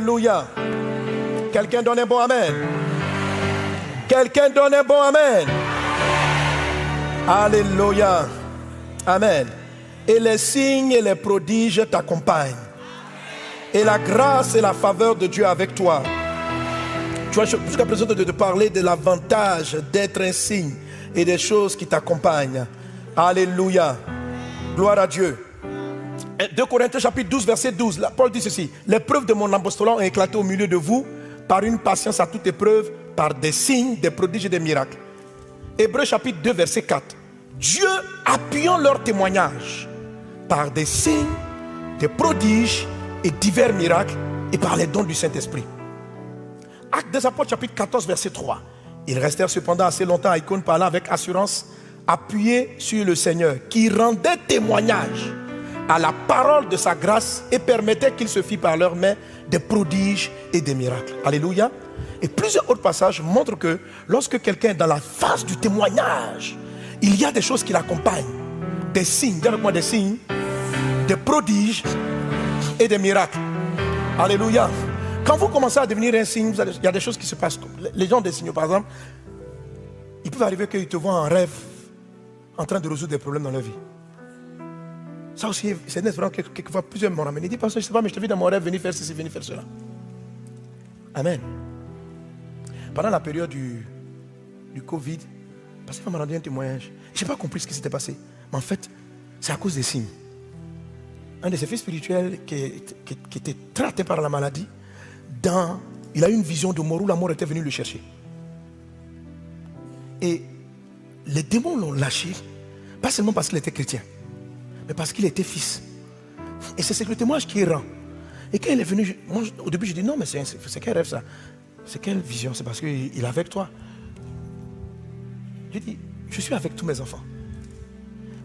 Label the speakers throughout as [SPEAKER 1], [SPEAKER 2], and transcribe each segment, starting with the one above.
[SPEAKER 1] Alléluia. Quelqu'un donne un bon amen. Quelqu'un donne un bon amen. Alléluia. Amen. Et les signes et les prodiges t'accompagnent. Et la grâce et la faveur de Dieu avec toi. Tu vois, jusqu'à présent de te parler de l'avantage d'être un signe et des choses qui t'accompagnent. Alléluia. Gloire à Dieu. 2 Corinthiens chapitre 12 verset 12. Là, Paul dit ceci: les preuves de mon apostolat ont éclaté au milieu de vous par une patience à toute épreuve, par des signes, des prodiges et des miracles. Hébreux chapitre 2 verset 4. Dieu appuyant leur témoignage par des signes, des prodiges et divers miracles et par les dons du Saint-Esprit. Actes des Apôtres chapitre 14 verset 3. Ils restèrent cependant assez longtemps à Icône, parlant avec assurance, appuyés sur le Seigneur, qui rendait témoignage à la parole de sa grâce et permettait qu'il se fît par leurs mains des prodiges et des miracles. Alléluia. Et plusieurs autres passages montrent que lorsque quelqu'un est dans la phase du témoignage, il y a des choses qui l'accompagnent. Des signes, dis avec moi des signes, des prodiges et des miracles. Alléluia. Quand vous commencez à devenir un signe, il y a des choses qui se passent. Les gens des signes, par exemple, il peut arriver qu'ils te voient en rêve en train de résoudre des problèmes dans leur vie. Ça aussi, c'est une expérience que quelquefois plusieurs m'ont ramené. Il dit, parce que je ne sais pas, mais je te vis dans mon rêve, venir faire ceci, venir faire cela. Amen. Pendant la période du Covid, parce qu'il m'a rendu un témoignage. Je n'ai pas compris ce qui s'était passé. Mais en fait, c'est à cause des signes. Un de ses fils spirituels qui était traité par la maladie, il a eu une vision de mort où la mort était venue le chercher. Et les démons l'ont lâché, pas seulement parce qu'il était chrétien, mais parce qu'il était fils. Et c'est le témoignage qui est rend. Et quand il est venu, moi, au début je dis non, mais c'est quel rêve ça? C'est quelle vision? C'est parce qu'il est avec toi. J'ai dit, je suis avec tous mes enfants.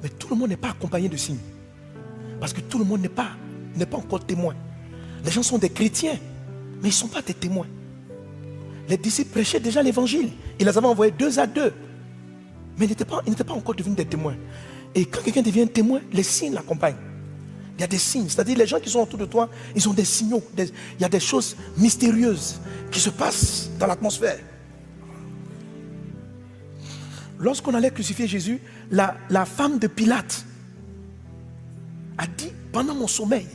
[SPEAKER 1] Mais tout le monde n'est pas accompagné de signes. Parce que tout le monde n'est pas encore témoin. Les gens sont des chrétiens, mais ils ne sont pas des témoins. Les disciples prêchaient déjà l'évangile. Ils les avaient envoyés 2 à 2. Mais ils n'étaient pas encore devenus des témoins. Et quand quelqu'un devient témoin, les signes l'accompagnent. Il y a des signes, c'est-à-dire les gens qui sont autour de toi, ils ont des signaux. Il y a des choses mystérieuses qui se passent dans l'atmosphère. Lorsqu'on allait crucifier Jésus, la femme de Pilate a dit, pendant mon sommeil,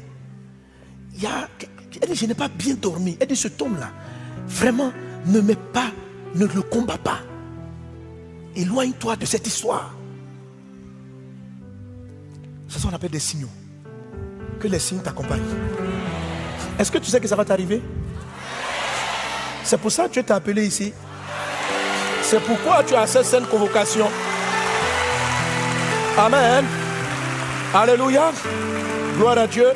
[SPEAKER 1] elle dit, je n'ai pas bien dormi. Elle dit, cet homme-là, vraiment, ne le combat pas. Éloigne-toi de cette histoire. C'est ça qu'on appelle des signaux. Que les signes t'accompagnent. Est-ce que tu sais que ça va t'arriver? C'est pour ça que Dieu t'a appelé ici. C'est pourquoi tu as cette sainte convocation. Amen. Alléluia. Gloire à Dieu.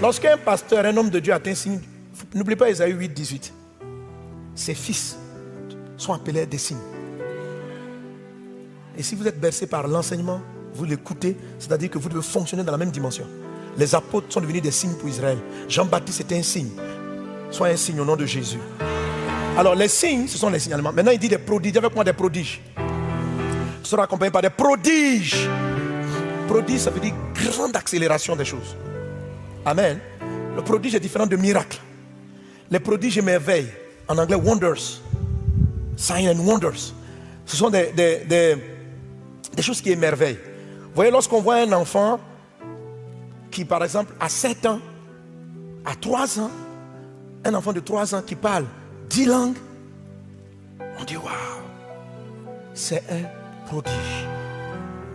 [SPEAKER 1] Lorsqu'un pasteur, un homme de Dieu atteint un signe, n'oubliez pas Ésaïe 8, 18. Ses fils sont appelés des signes. Et si vous êtes bercé par l'enseignement, vous l'écoutez, c'est-à-dire que vous devez fonctionner dans la même dimension. Les apôtres sont devenus des signes pour Israël. Jean-Baptiste était un signe. Sois un signe au nom de Jésus. Alors les signes, ce sont les signalements. Maintenant il dit des prodiges. Avec moi des prodiges. Tu seras accompagné par des prodiges. Prodige, ça veut dire grande accélération des choses. Amen. Le prodige est différent de miracle. Les prodiges et merveilles, en anglais wonders, signs and wonders, ce sont des choses qui émerveillent. Vous voyez, lorsqu'on voit un enfant qui, par exemple, a 7 ans, à 3 ans, un enfant de 3 ans qui parle 10 langues, on dit waouh, c'est un prodige.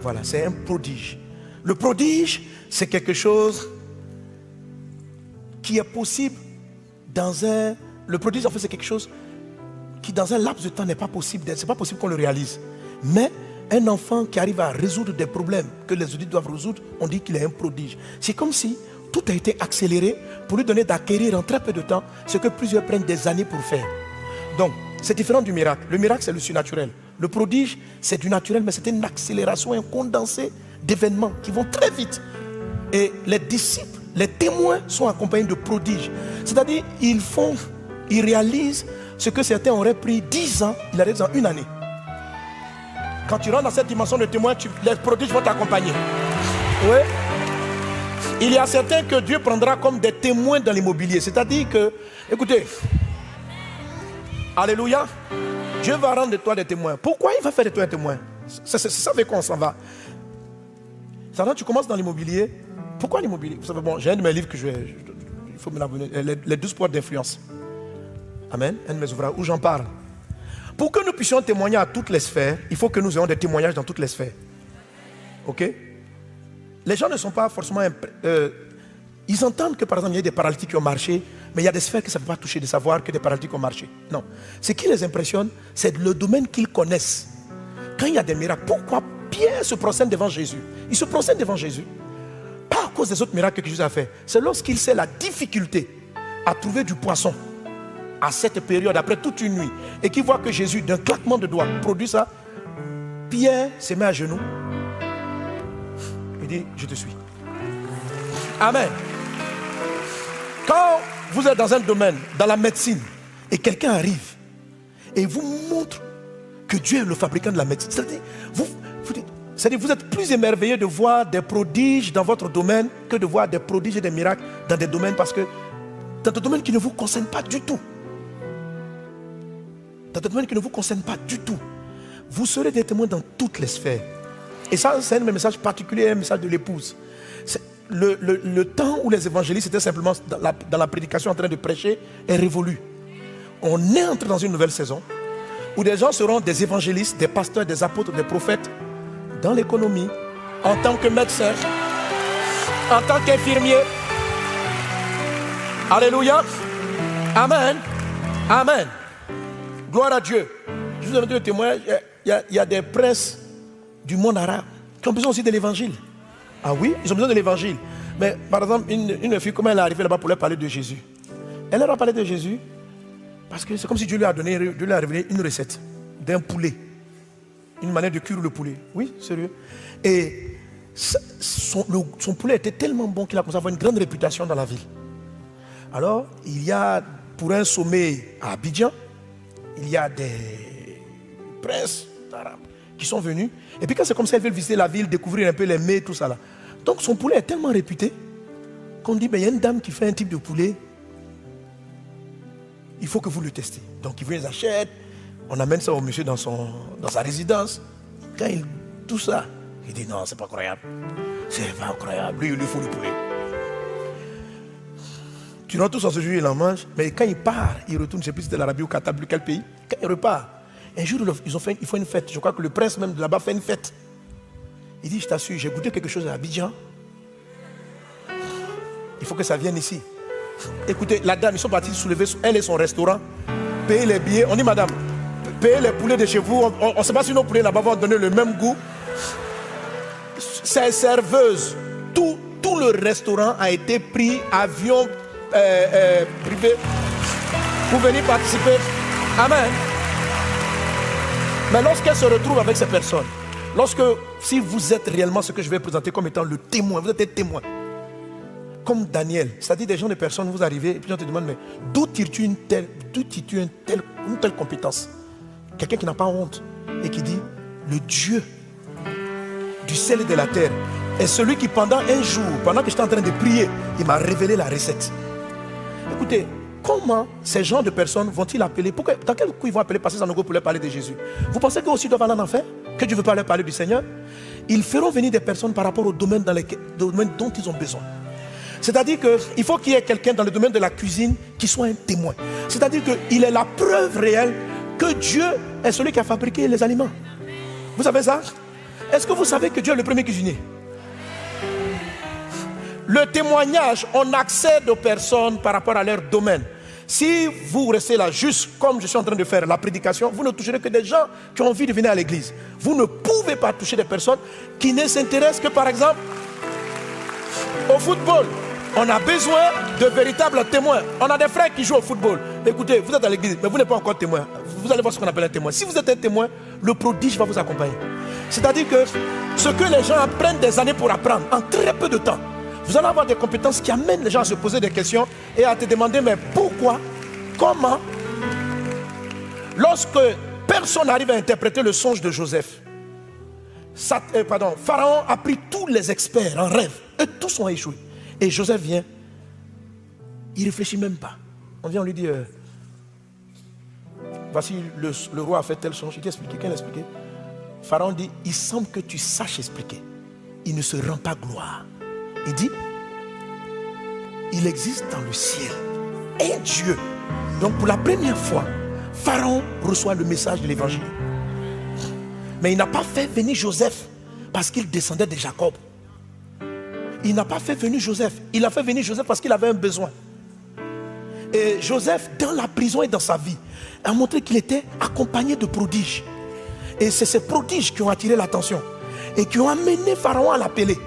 [SPEAKER 1] Voilà, c'est un prodige. Le prodige, c'est quelque chose qui est possible le prodige, en fait, c'est quelque chose qui, dans un laps de temps, n'est pas possible. C'est pas possible qu'on le réalise. Mais un enfant qui arrive à résoudre des problèmes que les adultes doivent résoudre, on dit qu'il est un prodige. C'est comme si tout a été accéléré pour lui donner d'acquérir en très peu de temps ce que plusieurs prennent des années pour faire. Donc, c'est différent du miracle. Le miracle, c'est le surnaturel. Le prodige, c'est du naturel, mais c'est une accélération, un condensé d'événements qui vont très vite. Et les disciples, les témoins sont accompagnés de prodiges. C'est-à-dire, ils réalisent ce que certains auraient pris 10 ans, ils réalisent en 1 année. Quand tu rentres dans cette dimension de témoin, les prodiges vont t'accompagner. Oui. Il y a certains que Dieu prendra comme des témoins dans l'immobilier. C'est-à-dire que, écoutez, alléluia, Dieu va rendre de toi des témoins. Pourquoi il va faire de toi un témoin? C'est ça avec quoi on s'en va. Tu commences dans l'immobilier. Pourquoi l'immobilier? Vous savez, bon, j'ai un de mes livres que il faut me l'abonner, les 12 portes d'influence. Amen. Un de mes ouvrages où j'en parle. Pour que nous puissions témoigner à toutes les sphères, il faut que nous ayons des témoignages dans toutes les sphères. Ok? Les gens ne sont pas forcément... ils entendent que par exemple il y a des paralytiques qui ont marché, mais il y a des sphères que ça ne peut pas toucher de savoir que des paralytiques ont marché. Non. Ce qui les impressionne, c'est le domaine qu'ils connaissent. Quand il y a des miracles, pourquoi Pierre se prosterne devant Jésus? Il se prosterne devant Jésus. Pas à cause des autres miracles que Jésus a fait. C'est lorsqu'il sait la difficulté à trouver du poisson à cette période, après toute une nuit, et qu'il voit que Jésus, d'un claquement de doigts, produit ça. Pierre se met à genoux. Il dit, je te suis. Amen. Quand vous êtes dans un domaine, dans la médecine, et quelqu'un arrive et vous montre que Dieu est le fabricant de la médecine, c'est-à-dire vous êtes plus émerveillé de voir des prodiges dans votre domaine que de voir des prodiges et des miracles dans des domaines, parce que dans des domaines qui ne vous concernent pas du tout. Dans des domaines qui ne vous concernent pas du tout. Vous serez des témoins dans toutes les sphères. Et ça, c'est un de mes messages particuliers, un message de l'épouse. Le temps où les évangélistes étaient simplement dans la prédication en train de prêcher est révolu. On est entré dans une nouvelle saison où des gens seront des évangélistes, des pasteurs, des apôtres, des prophètes dans l'économie, en tant que médecin, en tant qu'infirmier. Alléluia. Amen. Amen. Gloire à Dieu. Je vous ai donné le témoin, il y a des princes du monde arabe qui ont besoin aussi de l'évangile. Ah oui, ils ont besoin de l'évangile. Mais par exemple, une fille, comment elle est arrivée là-bas pour leur parler de Jésus? Elle leur a parlé de Jésus parce que c'est comme si Dieu lui a révélé une recette d'un poulet. Une manière de cuire le poulet. Oui, sérieux. Et son poulet était tellement bon qu'il a commencé à avoir une grande réputation dans la ville. Alors, il y a, pour un sommet à Abidjan, il y a des princes arabes qui sont venus. Et puis quand c'est comme ça, ils veulent visiter la ville, découvrir un peu les mets, tout ça là. Donc son poulet est tellement réputé qu'on dit, il y a une dame qui fait un type de poulet. Il faut que vous le testiez. Donc ils les achètent. On amène ça au monsieur dans sa résidence. Quand il tout ça, il dit non, c'est pas incroyable. C'est pas incroyable. Lui, il lui faut le poulet. Tu rentres tous en ce jour, il en mange. Mais quand il part, il retourne, je ne sais plus si c'était l'Arabie ou Qatar, quel pays. Quand il repart, un jour, ils font une fête. Je crois que le prince même de là-bas fait une fête. Il dit, je t'assure, j'ai goûté quelque chose à Abidjan. Il faut que ça vienne ici. Écoutez, la dame, ils sont partis soulever, elle et son restaurant, payer les billets. On dit, madame, payez les poulets de chez vous. On ne sait pas si nos poulets là-bas vont donner le même goût. Ces serveuses, tout le restaurant a été pris, avion privé, pour venir participer. Amen. Mais lorsqu'elle se retrouve avec ces personnes, si vous êtes réellement ce que je vais présenter comme étant le témoin, vous êtes un témoin. Comme Daniel, c'est-à-dire des gens, des personnes, vous arrivez et puis on te demande, mais d'où tires-tu une telle compétence? Quelqu'un qui n'a pas honte et qui dit, le Dieu du ciel et de la terre est celui qui pendant un jour, pendant que j'étais en train de prier, il m'a révélé la recette. Écoutez, comment ces gens de personnes vont-ils appeler? Dans quel coup ils vont appeler Pasteur Sanogo pour leur parler de Jésus? Vous pensez qu'eux aussi doivent aller en enfer? Que Dieu ne veut pas leur parler du Seigneur? Ils feront venir des personnes par rapport au domaine dont ils ont besoin. C'est-à-dire qu'il faut qu'il y ait quelqu'un dans le domaine de la cuisine qui soit un témoin. C'est-à-dire qu'il est la preuve réelle que Dieu est celui qui a fabriqué les aliments. Vous savez ça? Est-ce que vous savez que Dieu est le premier cuisinier? Le témoignage, on accède aux personnes par rapport à leur domaine. Si vous restez là juste comme je suis en train de faire la prédication, vous ne toucherez que des gens qui ont envie de venir à l'église. Vous ne pouvez pas toucher des personnes qui ne s'intéressent que par exemple au football. On a besoin de véritables témoins. On a des frères qui jouent au football. Écoutez, vous êtes à l'église, mais vous n'êtes pas encore témoin. Vous allez voir ce qu'on appelle un témoin. Si vous êtes un témoin, le prodige va vous accompagner. C'est-à-dire que ce que les gens prennent des années pour apprendre, en très peu de temps, vous allez avoir des compétences qui amènent les gens à se poser des questions et à te demander, mais pourquoi, comment? Lorsque personne n'arrive à interpréter le songe de Joseph, Pharaon a pris tous les experts en rêve et tous ont échoué. Et Joseph vient. Il ne réfléchit même pas. On vient, on lui dit, voici le roi a fait tel songe. Il t'a expliqué, qu'elle a expliqué. Pharaon dit, il semble que tu saches expliquer. Il ne se rend pas gloire. Il dit, il existe dans le ciel un Dieu. Donc pour la première fois, Pharaon reçoit le message de l'évangile. Mais il n'a pas fait venir Joseph parce qu'il descendait de Jacob. Il n'a pas fait venir Joseph. Il a fait venir Joseph parce qu'il avait un besoin. Et Joseph, dans la prison et dans sa vie, a montré qu'il était accompagné de prodiges. Et c'est ces prodiges qui ont attiré l'attention et qui ont amené Pharaon à l'appeler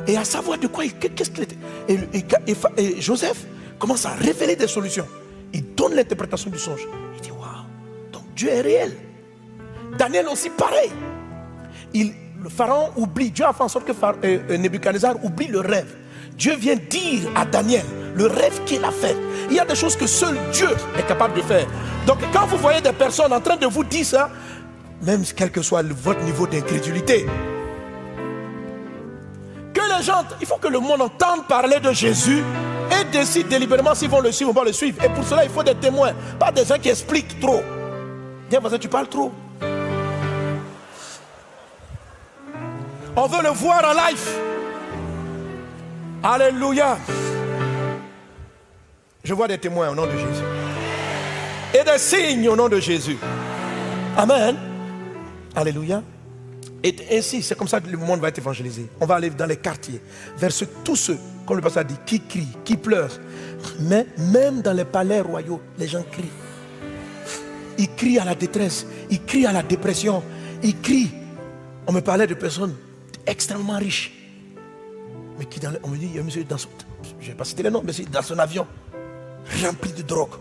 [SPEAKER 1] et à savoir de quoi, qu'est-ce qu'il était. Et Joseph commence à révéler des solutions. Il donne l'interprétation du songe. Il dit, waouh, donc Dieu est réel. Daniel aussi pareil. Le Pharaon oublie, Dieu a fait en sorte que Nebuchadnezzar oublie le rêve. Dieu vient dire à Daniel le rêve qu'il a fait. Il y a des choses que seul Dieu est capable de faire. Donc quand vous voyez des personnes en train de vous dire ça, même quel que soit votre niveau d'incrédulité, que les gens, il faut que le monde entende parler de Jésus et décide délibérément s'ils vont le suivre ou pas le suivre. Et pour cela, il faut des témoins, pas des gens qui expliquent trop. Dis parce que tu parles trop. On veut le voir en live. Alléluia. Je vois des témoins au nom de Jésus. Et des signes au nom de Jésus. Amen. Alléluia. Et ainsi, c'est comme ça que le monde va être évangélisé. On va aller dans les quartiers, vers tous ceux, comme le pasteur a dit, qui crient, qui pleurent. Mais même dans les palais royaux, les gens crient. Ils crient à la détresse, ils crient à la dépression, ils crient. On me parlait de personnes extrêmement riches. Mais qui on me dit, il y a un monsieur dans son, je ne vais pas citer les noms, mais dans son avion, rempli de drogue.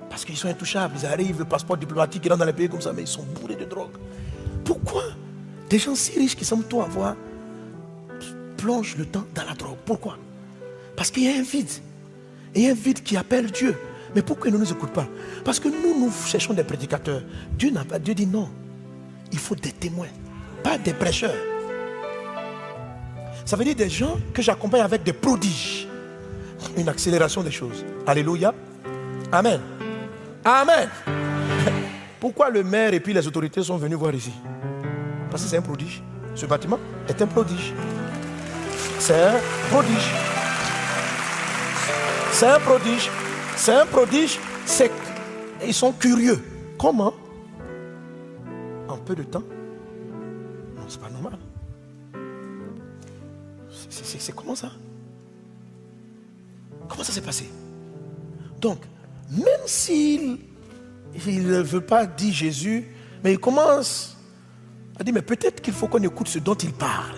[SPEAKER 1] Parce qu'ils sont intouchables, ils arrivent, le passeport diplomatique, ils rentrent dans les pays comme ça, mais ils sont bourrés de drogue. Pourquoi des gens si riches qui semblent tout avoir plongent le temps dans la drogue? Pourquoi? Parce qu'il y a un vide. Il y a un vide qui appelle Dieu. Mais pourquoi il ne nous écoute pas? Parce que nous cherchons des prédicateurs. Dieu dit non. Il faut des témoins, pas des prêcheurs. Ça veut dire des gens que j'accompagne avec des prodiges. Une accélération des choses. Alléluia. Amen. Amen. Pourquoi le maire et puis les autorités sont venus voir ici? Parce que c'est un prodige. Ce bâtiment est un prodige. C'est un prodige. C'est un prodige. C'est un prodige. Ils sont curieux. Comment? En peu de temps? Non, c'est pas normal. C'est comment ça? Comment ça s'est passé? Donc, même s'il ne veut pas dire Jésus, mais il commence à dire, mais peut-être qu'il faut qu'on écoute ce dont il parle.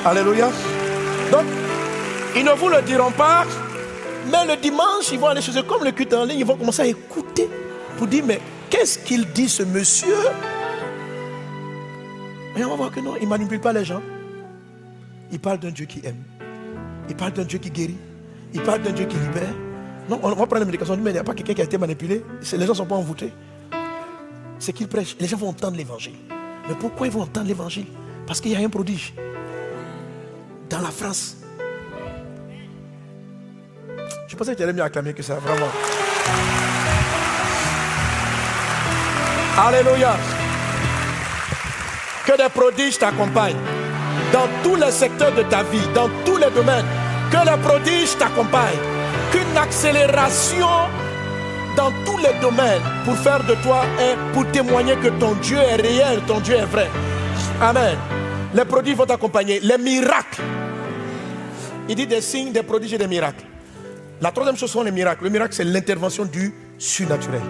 [SPEAKER 1] Alléluia. Donc, ils ne vous le diront pas, mais le dimanche, ils vont aller chez eux, comme le culte en ligne, ils vont commencer à écouter pour dire, mais qu'est-ce qu'il dit ce monsieur? Et on va voir que non, il ne manipule pas les gens. Il parle d'un Dieu qui aime. Il parle d'un Dieu qui guérit. Il parle d'un Dieu qui libère. Non, on va prendre la médication. Mais il n'y a pas quelqu'un qui a été manipulé. Les gens ne sont pas envoûtés. C'est qu'il prêche. Les gens vont entendre l'évangile. Mais pourquoi ils vont entendre l'évangile? Parce qu'il y a un prodige. Dans la France. Je pensais que tu allais mieux acclamer que ça, vraiment. Alléluia. Que des prodiges t'accompagnent. Dans tous les secteurs de ta vie, dans tous les domaines. Que les prodiges t'accompagnent. Qu'une accélération dans tous les domaines pour faire de toi pour témoigner que ton Dieu est réel, ton Dieu est vrai. Amen. Les prodiges vont t'accompagner. Les miracles. Il dit des signes, des prodiges et des miracles. La troisième chose sont les miracles. Le miracle, c'est l'intervention du surnaturel.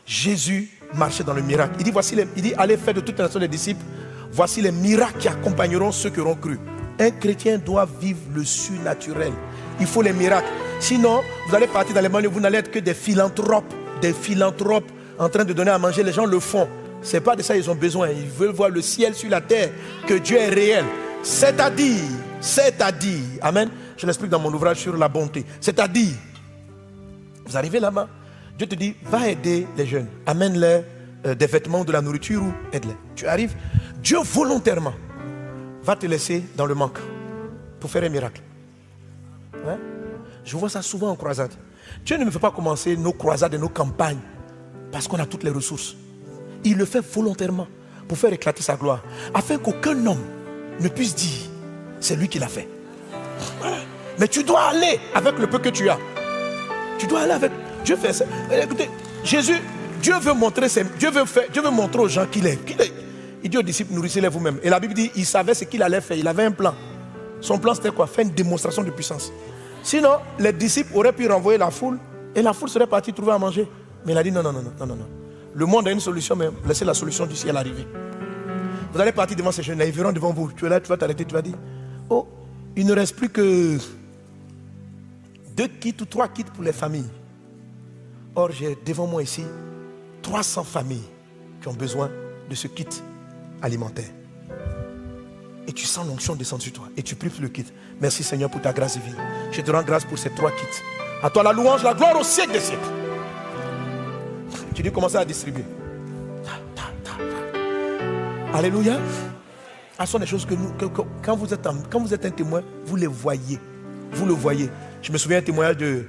[SPEAKER 1] Jésus marchait dans le miracle. Il dit, allez faire de toute la nation des disciples. Voici les miracles qui accompagneront ceux qui auront cru. Un chrétien doit vivre le surnaturel. Il faut les miracles. Sinon, vous allez partir dans les banlieues, vous n'allez être que des philanthropes en train de donner à manger. Les gens le font. Ce n'est pas de ça qu'ils ont besoin. Ils veulent voir le ciel sur la terre, que Dieu est réel. C'est-à-dire, amen. Je l'explique dans mon ouvrage sur la bonté. C'est-à-dire, vous arrivez là-bas, Dieu te dit, va aider les jeunes. Amène-les des vêtements, de la nourriture ou aide-les. Tu arrives, Dieu volontairement va te laisser dans le manque pour faire un miracle. Hein? Je vois ça souvent en croisade. Dieu ne me fait pas commencer nos croisades et nos campagnes parce qu'on a toutes les ressources. Il le fait volontairement pour faire éclater sa gloire, afin qu'aucun homme ne puisse dire c'est lui qui l'a fait. Mais tu dois aller avec le peu que tu as. Tu dois aller avec. Dieu fait ça. Écoutez, Jésus, Dieu veut montrer aux gens qu'il est. Il dit aux disciples, nourrissez-les vous-même. Et la Bible dit, il savait ce qu'il allait faire. Il avait un plan. Son plan, c'était quoi? Faire une démonstration de puissance. Sinon, les disciples auraient pu renvoyer la foule et la foule serait partie trouver à manger. Mais il a dit non. Le monde a une solution, mais laissez la solution du ciel arriver. Vous allez partir devant ces jeunes-là, ils verront devant vous. Tu es là, tu vas t'arrêter, tu vas dire, oh, il ne reste plus que 2 kits ou 3 kits pour les familles. Or, j'ai devant moi ici 300 familles qui ont besoin de ce kit alimentaire. Et tu sens l'onction descendre sur toi. Et tu pries pour le kit. Merci Seigneur pour ta grâce divine. Je te rends grâce pour ces 3 kits. À toi la louange, la gloire au siècle des siècles. Tu dis commencer à distribuer. Alléluia. Ce sont des choses que quand vous êtes un témoin, vous les voyez. Vous le voyez. Je me souviens d'un témoignage de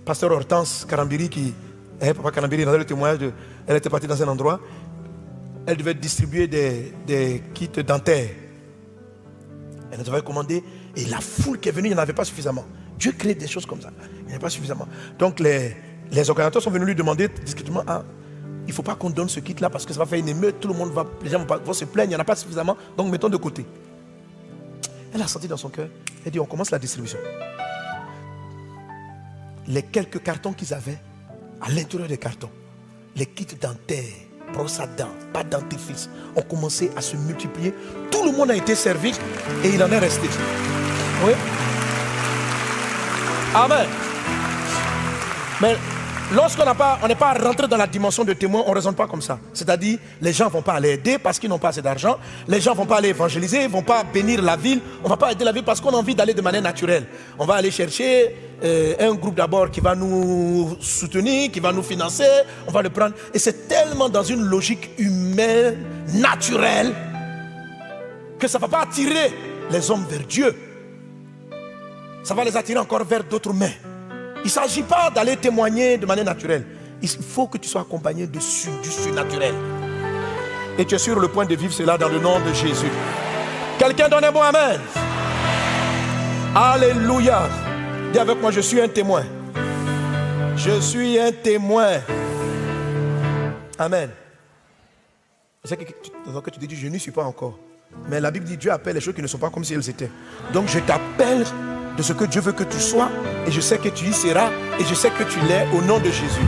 [SPEAKER 1] pasteur Hortense Karambiri qui... Papa Karambiri dans le témoignage elle était partie dans un endroit. Elle devait distribuer des kits dentaires. Elle nous avait commandé et la foule qui est venue, il n'y en avait pas suffisamment. Dieu crée des choses comme ça. Il n'y en a pas suffisamment. Donc les organisateurs sont venus lui demander discrètement, il ne faut pas qu'on donne ce kit là parce que ça va faire une émeute, les gens vont se plaindre, il n'y en a pas suffisamment, donc mettons de côté. Elle a senti dans son cœur, elle dit on commence la distribution. Les quelques cartons qu'ils avaient, à l'intérieur des cartons, les kits dentaires, brosse à dents, pas de dentifrice, ont commencé à se multiplier. Tout le monde a été servi et il en est resté. Oui. Amen. Mais lorsqu'on n'est pas rentré dans la dimension de témoin, on ne raisonne pas comme ça. C'est-à-dire, les gens ne vont pas aller aider parce qu'ils n'ont pas assez d'argent. Les gens ne vont pas aller évangéliser, ils ne vont pas bénir la ville. On ne va pas aider la ville parce qu'on a envie d'aller de manière naturelle. On va aller chercher un groupe d'abord qui va nous soutenir, qui va nous financer. On va le prendre. Et c'est tellement dans une logique humaine, naturelle, que ça ne va pas attirer les hommes vers Dieu. Ça va les attirer encore vers d'autres mains. Il ne s'agit pas d'aller témoigner de manière naturelle. Il faut que tu sois accompagné du surnaturel. Et tu es sur le point de vivre cela dans le nom de Jésus. Quelqu'un donne un bon amen. Alléluia. Dis avec moi, je suis un témoin. Je suis un témoin. Amen. C'est que tu te dis, je n'y suis pas encore. Mais la Bible dit, Dieu appelle les choses qui ne sont pas comme si elles étaient. Donc je t'appelle de ce que Dieu veut que tu sois. Et je sais que tu y seras. Et je sais que tu l'es au nom de Jésus.